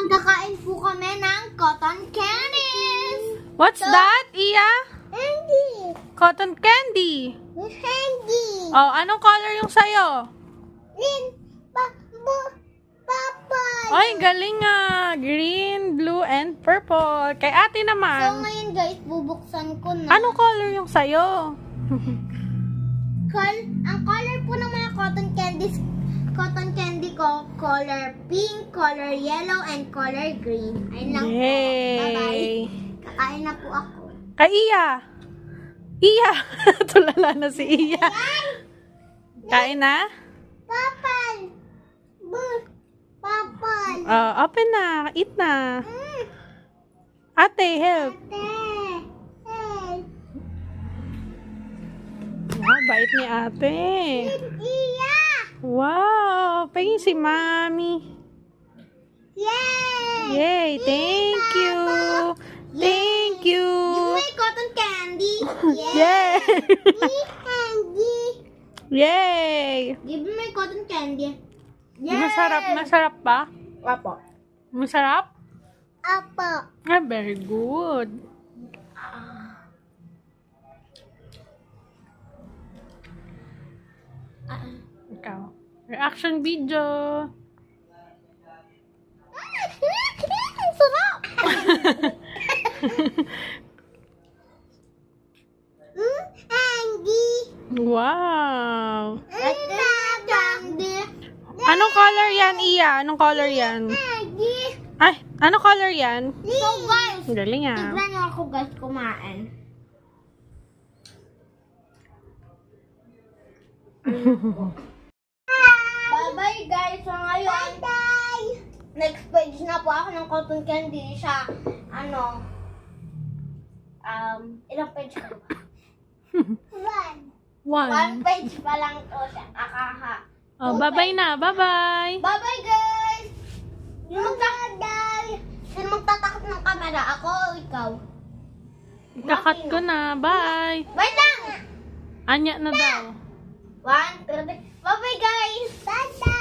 Kakain po kami ng cotton candies. What's that, Iya? Candy. Cotton candy. Candy. Oh, anong color yung sayo? Green. Purple. Ay, galing nga. Green, blue, and purple. Kay ate So, naman. ngayon guys, bubuksan ko na. Anong color yung sayo? Ang color po ng mga cotton candy ko, color pink, color yellow, and color green. Ayun lang po. Bye-bye. Kakain na po ako. Kay Iya. Iya. Tulala na si Iya. Kain na? Purple. Purple. Open na. Eat na. Ate, help. Hey. Wow, bait ni ate. Iya. Wow, paging si Mami. Yay. Yay, thank you. Thank you. You make cotton candy. Yay. Candy. Yay. Give me my cotton candy. Masarap ba? Apo. Masarap? Apo. Ah, very good. Ikaw. Reaction video. Sarap. Candy. Wow. Candy. Anong color yan, Iya? Anong color yan? Candy. Ay, anong color yan? So guys, Galing ah. tignan niyo ako guys kumain. Bye-bye guys. So ngayon, next page na po ako ng cotton candy sa ilang page ka ba? One One. page pa lang to siya. Akaha. Oh, bye-bye na. Bye-bye. Bye-bye guys! Sino magtatakot ng camera? Ako o ikaw? Kakat ko na. Bye. Wait lang! Anya na daw. 1, 2, 3. Bye-bye guys! Bye-bye!